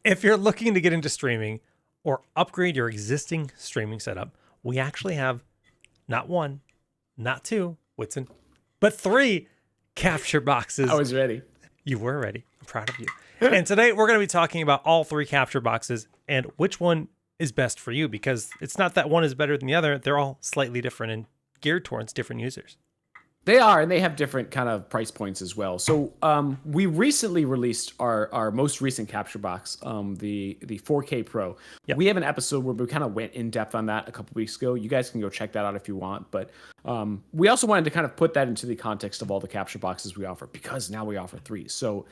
If you're looking to get into streaming or upgrade your existing streaming setup, we actually have not one, not two, Whitson, but three capture boxes. I was ready. You were ready. I'm proud of you. And today we're going to be talking about all three capture boxes and which one is best for you, because it's not that one is better than the other. They're all slightly different and geared towards different users. They are, and they have different kind of price points as well. So we recently released our most recent capture box, the 4K Pro. Yep. We have an episode where we kind of went in depth on that a couple weeks ago. You guys can go check that out if you want. But we also wanted to kind of put that into the context of all the capture boxes we offer, because now we offer three. So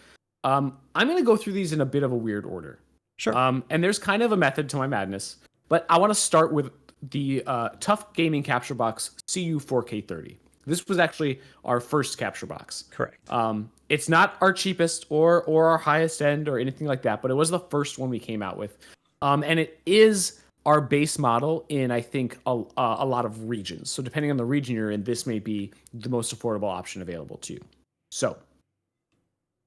I'm going to go through these in a bit of a weird order. Sure. And there's kind of a method to my madness, but I want to start with the TUF Gaming capture box CU4K30. This was actually our first capture box. Correct. It's not our cheapest or our highest end or anything like that, but it was the first one we came out with. And it is our base model in, I think, a lot of regions. So depending on the region you're in, this may be the most affordable option available to you. So,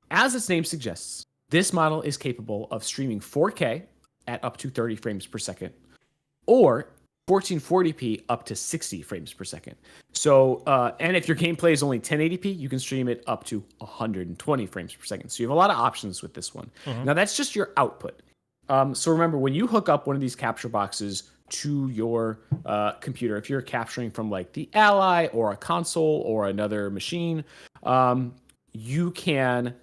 as its name suggests, this model is capable of streaming 4K at up to 30 frames per second, or 1440p up to 60 frames per second. So, and if your gameplay is only 1080p, you can stream it up to 120 frames per second. So you have a lot of options with this one. Mm-hmm. Now that's just your output. So remember, when you hook up one of these capture boxes to your computer, if you're capturing from like the Ally or a console or another machine, you can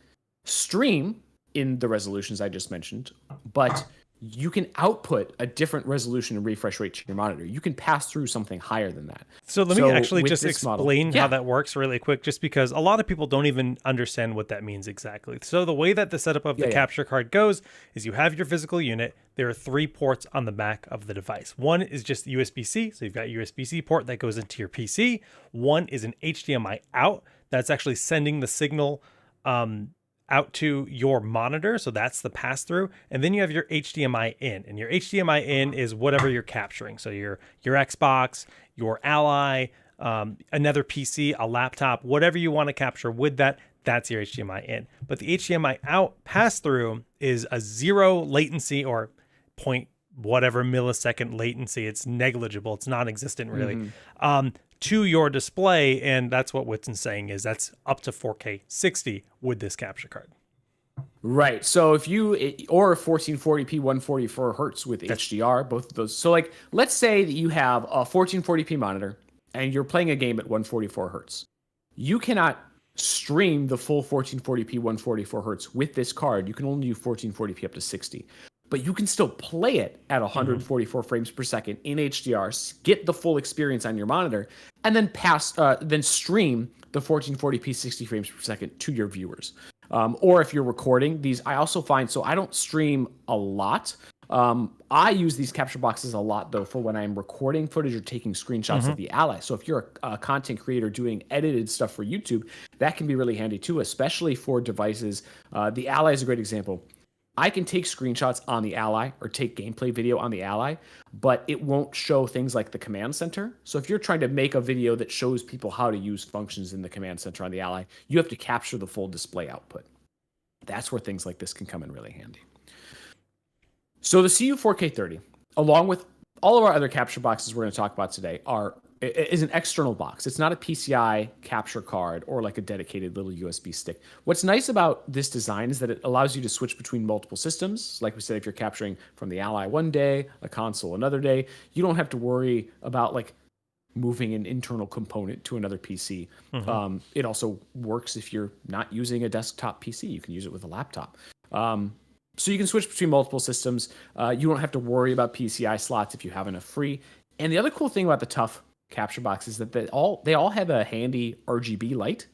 stream in the resolutions I just mentioned, but you can output a different resolution and refresh rate to your monitor. You can pass through something higher than that. So let me actually just explain how that works really quick, just because a lot of people don't even understand what that means exactly. So the way that the setup of the capture card goes is you have your physical unit. There are 3 ports on the back of the device. One is just USB-C. So you've got a USB-C port that goes into your PC. One is an HDMI out that's actually sending the signal out to your monitor, so that's the pass-through. And then you have your HDMI in, and your HDMI in is whatever you're capturing. So your Xbox, your Ally, another PC, a laptop, whatever you want to capture with that, that's your HDMI in. But the HDMI out pass-through is a 0 latency or point whatever millisecond latency. It's negligible. It's non-existent really. To your display, and that's what Whitson's saying is that's up to 4K 60 with this capture card. Right. So if you, or 1440p 144 hertz with HDR, both of those. So like, let's say that you have a 1440p monitor and you're playing a game at 144 hertz. You cannot stream the full 1440p 144 hertz with this card. You can only do 1440p up to 60. But you can still play it at 144 frames per second in HDR, get the full experience on your monitor, and then then stream the 1440p 60 frames per second to your viewers. Or if you're recording these, I also find, so I don't stream a lot. I use these capture boxes a lot though for when I'm recording footage or taking screenshots of the Ally. So if you're a content creator doing edited stuff for YouTube, that can be really handy too, especially for devices. The Ally is a great example. I can take screenshots on the Ally or take gameplay video on the Ally, but it won't show things like the command center. So if you're trying to make a video that shows people how to use functions in the command center on the Ally, you have to capture the full display output. That's where things like this can come in really handy. So the CU4K30, along with all of our other capture boxes we're going to talk about today, is an external box. It's not a PCI capture card or like a dedicated little USB stick. What's nice about this design is that it allows you to switch between multiple systems. Like we said, if you're capturing from the Ally one day, a console another day, you don't have to worry about like moving an internal component to another PC. It also works if you're not using a desktop PC. You can use it with a laptop. So you can switch between multiple systems. You don't have to worry about PCI slots if you have enough free. And the other cool thing about the TUF capture box is that they all have a handy RGB light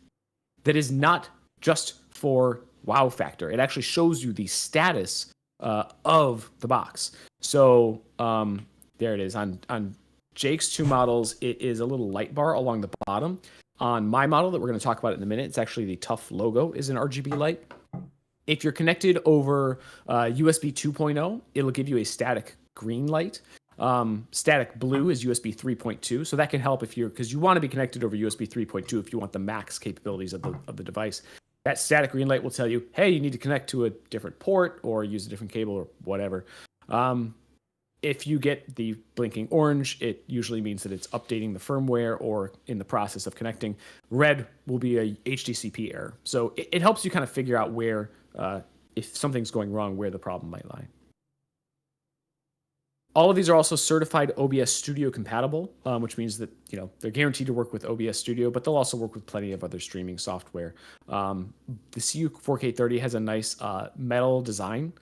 that is not just for wow factor. It actually shows you the status of the box. So there it is. On Jake's 2 models, it is a little light bar along the bottom. On my model that we're going to talk about in a minute, it's actually the TUF logo is an RGB light. If you're connected over USB 2.0, it'll give you a static green light. Static blue is USB 3.2, so that can help because you want to be connected over USB 3.2 if you want the max capabilities of the device. That static green light will tell you, hey, you need to connect to a different port or use a different cable or whatever. If you get the blinking orange, it usually means that it's updating the firmware or in the process of connecting. Red will be a HDCP error. So it helps you kind of figure out where, if something's going wrong, where the problem might lie. All of these are also certified OBS Studio compatible, which means that they're guaranteed to work with OBS Studio, but they'll also work with plenty of other streaming software. The CU4K30 has a nice metal design,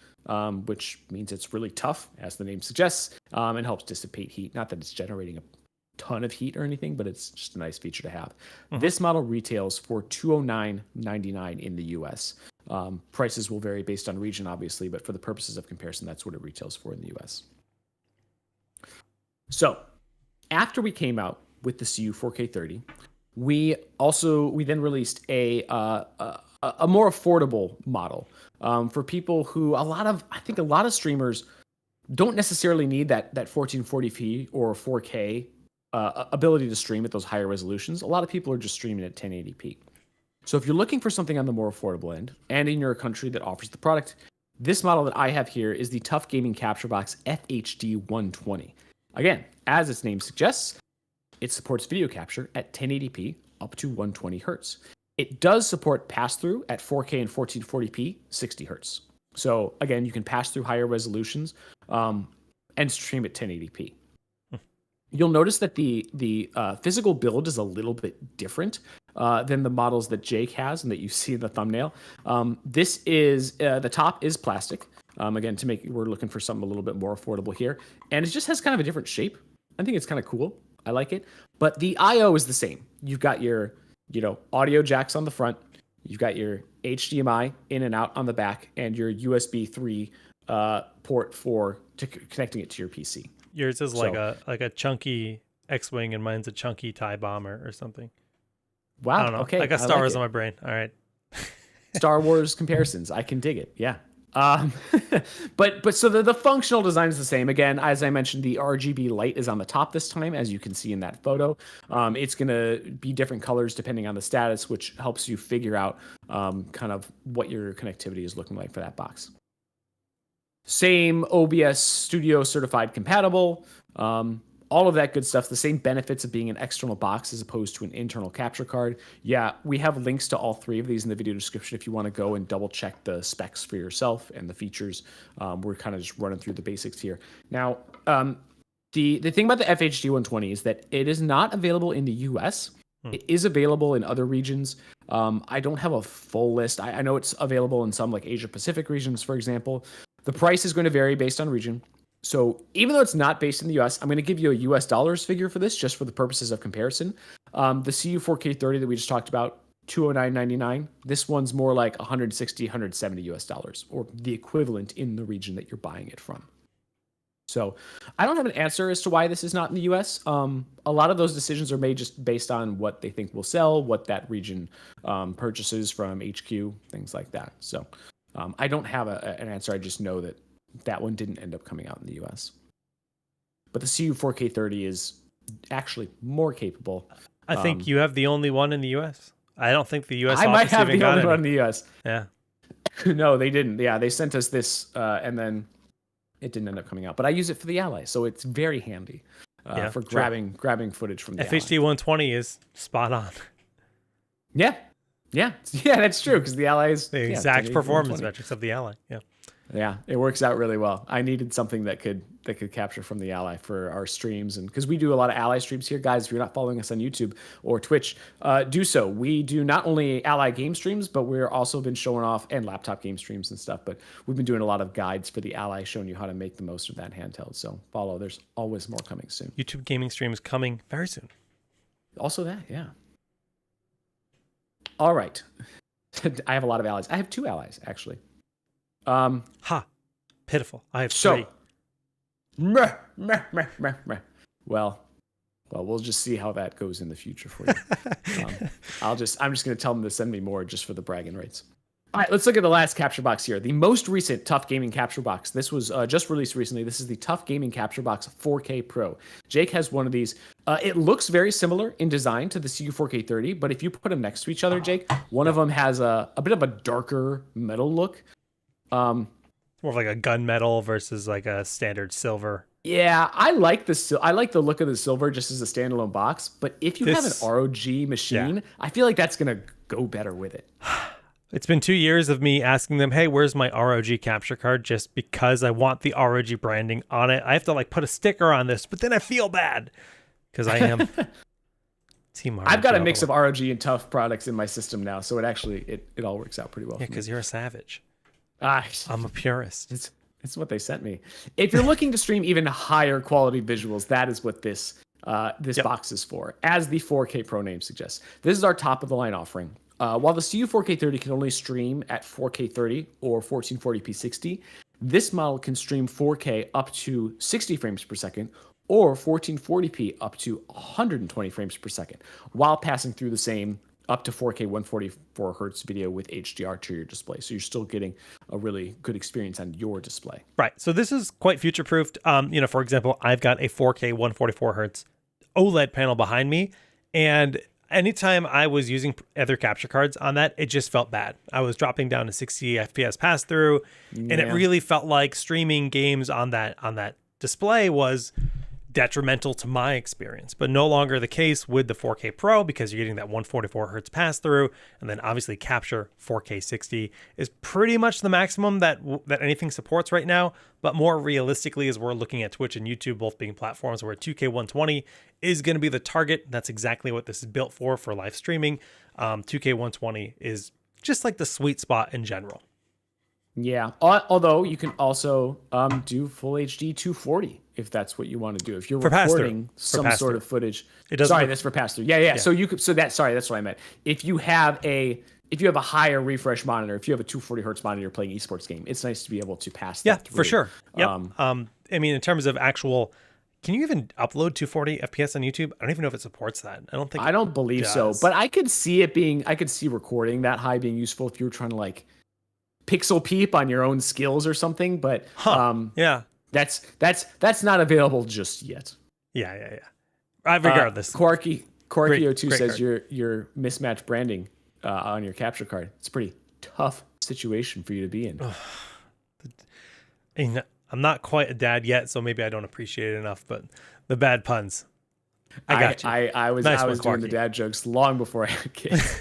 which means it's really tough, as the name suggests, and helps dissipate heat. Not that it's generating a ton of heat or anything, but it's just a nice feature to have. Mm-hmm. This model retails for $209.99 in the US. Prices will vary based on region, obviously, but for the purposes of comparison, that's what it retails for in the US. So after we came out with the CU4K30, we then released a more affordable model for people who I think a lot of streamers don't necessarily need that 1440p or 4K ability to stream at those higher resolutions. A lot of people are just streaming at 1080p. So if you're looking for something on the more affordable end and in your country that offers the product, this model that I have here is the TUF Gaming Capture Box FHD120. Again, as its name suggests, it supports video capture at 1080p up to 120 hertz. It does support pass-through at 4K and 1440p, 60 hertz. So again, you can pass through higher resolutions and stream at 1080p. You'll notice that the physical build is a little bit different than the models that Jake has and that you see in the thumbnail. This is the top is plastic. Again, we're looking for something a little bit more affordable here. And it just has kind of a different shape. I think it's kind of cool. I like it. But the I/O is the same. You've got your, audio jacks on the front. You've got your HDMI in and out on the back, and your USB 3 port for connecting it to your PC. Yours is like a chunky X-Wing, and mine's a chunky TIE bomber or something. Wow. I don't know. Okay. I got Star Wars on my brain. All right. Star Wars comparisons. I can dig it. Yeah. But so the functional design is the same. Again, as I mentioned, the RGB light is on the top this time, as you can see in that photo. It's going to be different colors depending on the status, which helps you figure out kind of what your connectivity is looking like for that box. Same OBS Studio certified compatible. All of that good stuff. The same benefits of being an external box as opposed to an internal capture card. Yeah, we have links to all three of these in the video description if you want to go and double check the specs for yourself and the features. We're kind of just running through the basics here. Now, the thing about the FHD120 is that it is not available in the US. It is available in other regions. I don't have a full list. I know it's available in some like Asia Pacific regions, for example. The price is going to vary based on region. So even though it's not based in the US, I'm going to give you a US dollars figure for this just for the purposes of comparison. The CU4K30 that we just talked about, $209.99. This one's more like 160, 170 US dollars, or the equivalent in the region that you're buying it from. So I don't have an answer as to why this is not in the US. A lot of those decisions are made just based on what they think will sell, what that region purchases from HQ, things like that. So I don't have an answer. I just know that one didn't end up coming out in the US. But the CU4K30 is actually more capable. I think you have the only one in the US. I don't think the US I might have the only one in the US. Yeah. No, they didn't. Yeah, they sent us this and then it didn't end up coming out. But I use it for the Ally, so it's very handy for grabbing footage from the FHD120 is spot on. Yeah, that's true, because the Ally is the exact performance metrics of the Ally. Yeah, it works out really well. I needed something that could capture from the Ally for our streams, and because we do a lot of Ally streams here, guys. If you're not following us on YouTube or Twitch, do so. We do not only Ally game streams, but we're also been showing off and laptop game streams and stuff. But we've been doing a lot of guides for the Ally, showing you how to make the most of that handheld. So follow. There's always more coming soon. YouTube gaming streams coming very soon. Also that, yeah. All right, I have a lot of allies. I have 2 allies actually. Pitiful. I have 3. Well, we'll just see how that goes in the future for you. I'm just going to tell them to send me more just for the bragging rights. All right, let's look at the last capture box here. The most recent TUF Gaming capture box. This was just released recently. This is the TUF Gaming capture box 4K Pro. Jake has one of these. It looks very similar in design to the CU4K30, but if you put them next to each other, Jake, one of them has a bit of a darker metal look. More of like a gunmetal versus like a standard silver. Yeah, I like the look of the silver just as a standalone box, but if you have an ROG machine, I feel like that's gonna go better with it. It's been 2 years of me asking them, hey, where's my ROG capture card? Just because I want the ROG branding on it. I have to like put a sticker on this, but then I feel bad because I am Team ROG. I've got a mix of ROG and TUF products in my system now, so it all works out pretty well. Yeah, because you're a savage. I'm a purist. It's what they sent me. If you're looking to stream even higher quality visuals, that is what this box is for, as the 4K Pro name suggests. This is our top of the line offering. While the CU4K30 can only stream at 4K30 or 1440p 60, this model can stream 4K up to 60 frames per second or 1440p up to 120 frames per second, while passing through the same up to 4K 144 hertz video with HDR to your display. So you're still getting a really good experience on your display. Right. So this is quite future-proofed. For example, I've got a 4K 144 hertz OLED panel behind me, and anytime I was using other capture cards on that, it just felt bad. I was dropping down to 60 FPS pass-through, and it really felt like streaming games on that display was detrimental to my experience, but no longer the case with the 4K Pro, because you're getting that 144 hertz pass through, and then obviously capture 4K 60 is pretty much the maximum that anything supports right now. But more realistically, as we're looking at Twitch and YouTube both being platforms where 2K 120 is going to be the target, that's exactly what this is built for live streaming. 2K 120 is just like the sweet spot in general. Yeah, although you can also do full HD 240 if that's what you want to do. If you're recording some sort of footage. That's for pass through. Yeah. So that's what I meant. If you have a higher refresh monitor, if you have a 240 hertz monitor, you're playing esports game, it's nice to be able to pass that through. For sure. Yep. I mean, in terms of actual, can you even upload 240 FPS on YouTube? I don't even know if it supports that. I don't believe so, but I could see recording that high being useful if you were trying to like pixel peep on your own skills or something, but that's not available just yet. Yeah. Regardless, Quarky02 says your mismatched branding on your capture card. It's a pretty tough situation for you to be in. I'm not quite a dad yet, so maybe I don't appreciate it enough, but the bad puns. I got you. I was doing the dad jokes long before I had kids.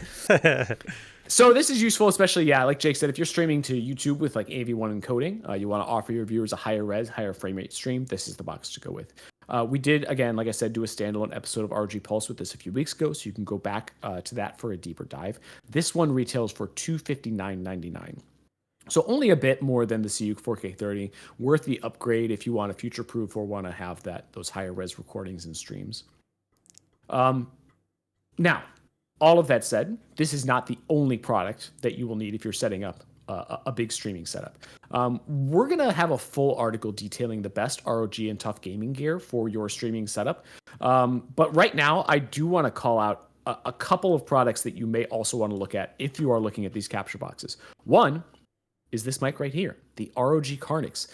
So this is useful, especially, like Jake said, if you're streaming to YouTube with like AV1 encoding, you want to offer your viewers a higher frame rate stream, this is the box to go with. We did, again, like I said, do a standalone episode of ROG Pulse with this a few weeks ago, so you can go back to that for a deeper dive. This one retails for $259.99. So only a bit more than the CU4K30, worth the upgrade if you want to future-proof or want to have those higher res recordings and streams. Now, all of that said, this is not the only product that you will need if you're setting up a big streaming setup. We're going to have a full article detailing the best ROG and TUF Gaming gear for your streaming setup. But right now, I do want to call out a couple of products that you may also want to look at if you are looking at these capture boxes. One is this mic right here, the ROG Carnix.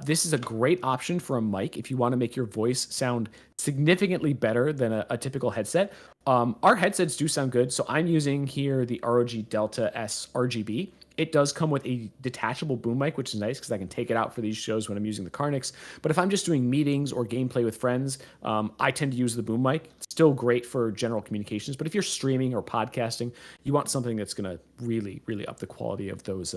This is a great option for a mic if you want to make your voice sound significantly better than a typical headset. Our headsets do sound good, so I'm using here the ROG Delta S RGB. It does come with a detachable boom mic, which is nice because I can take it out for these shows when I'm using the Carnix. But if I'm just doing meetings or gameplay with friends, I tend to use the boom mic. It's still great for general communications, but if you're streaming or podcasting, you want something that's going to really, really up the quality of those.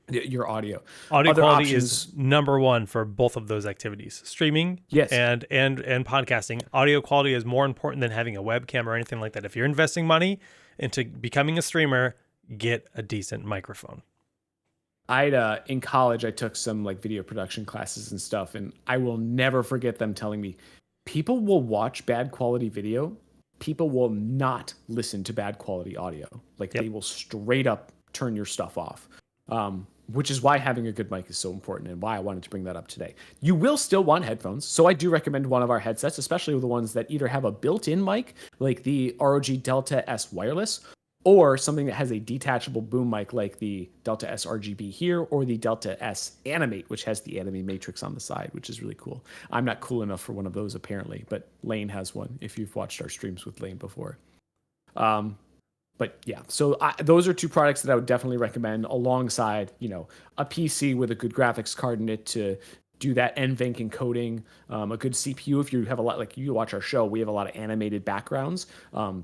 Your audio. Audio quality is number one for both of those activities, streaming and podcasting. Audio quality is more important than having a webcam or anything like that. If you're investing money into becoming a streamer, get a decent microphone. In college, I took some like video production classes and stuff, and I will never forget them telling me, people will watch bad quality video. People will not listen to bad quality audio. They will straight up turn your stuff off. Which is why having a good mic is so important and why I wanted to bring that up today. You will still want headphones, so I do recommend one of our headsets, especially the ones that either have a built-in mic, like the ROG Delta S Wireless, or something that has a detachable boom mic like the Delta S RGB here, or the Delta S Animate, which has the anime matrix on the side, which is really cool. I'm not cool enough for one of those apparently, but Lane has one if you've watched our streams with Lane before. But yeah, so those are two products that I would definitely recommend alongside, a PC with a good graphics card in it to do that NVENC encoding, a good CPU. If you have a lot, like you watch our show, we have a lot of animated backgrounds.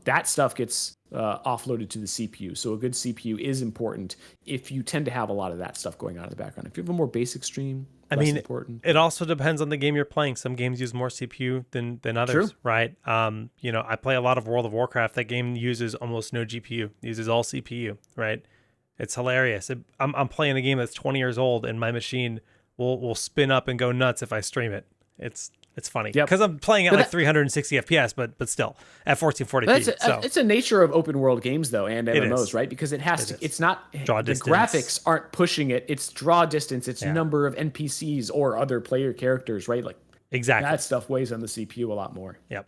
That stuff gets offloaded to the CPU. So a good CPU is important if you tend to have a lot of that stuff going on in the background. If you have a more basic stream, important. It also depends on the game you're playing. Some games use more CPU than others, True. Right? I play a lot of World of Warcraft. That game uses almost no GPU. It uses all CPU, right? It's hilarious. I'm playing a game that's 20 years old, and my machine will spin up and go nuts if I stream it. It's funny because I'm playing at 360 FPS, but still at 1440p. It's a nature of open world games though, and MMOs, right? Because it's not draw the distance. Graphics aren't pushing it. It's draw distance. It's number of NPCs or other player characters, right? Like exactly that stuff weighs on the CPU a lot more. Yep.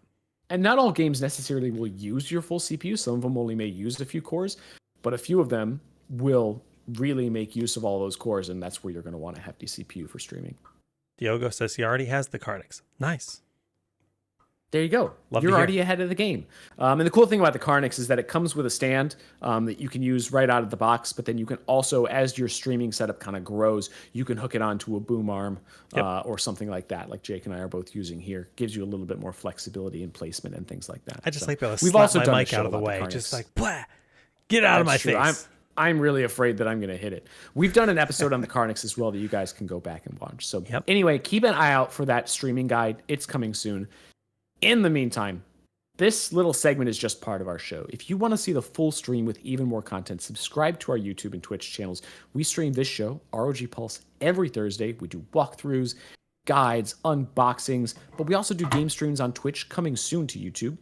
And not all games necessarily will use your full CPU. Some of them only may use a few cores, but a few of them will really make use of all those cores, and that's where you're going to want a hefty CPU for streaming. Diogo says he already has the Carnix. Nice. There you go. You're already ahead of the game. And the cool thing about the Carnix is that it comes with a stand that you can use right out of the box, but then you can also, as your streaming setup kind of grows, you can hook it onto a boom arm or something like that, like Jake and I are both using here. Gives you a little bit more flexibility in placement and things like that. I just like to slap my mic out of the way. Just like, blah, get out of my face. I'm really afraid that I'm going to hit it. We've done an episode on the Carnix as well that you guys can go back and watch. So anyway, keep an eye out for that streaming guide. It's coming soon. In the meantime, this little segment is just part of our show. If you want to see the full stream with even more content, subscribe to our YouTube and Twitch channels. We stream this show, ROG Pulse, every Thursday. We do walkthroughs, guides, unboxings, but we also do game streams on Twitch coming soon to YouTube.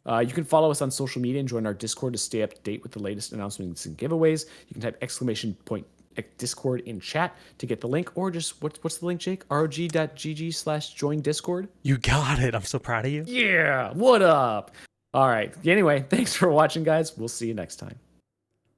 You can follow us on social media and join our Discord to stay up to date with the latest announcements and giveaways. You can type !Discord in chat to get the link, or just what's the link, Jake? rog.gg/join Discord. You got it. I'm so proud of you. Yeah. What up? All right. Anyway, thanks for watching, guys. We'll see you next time.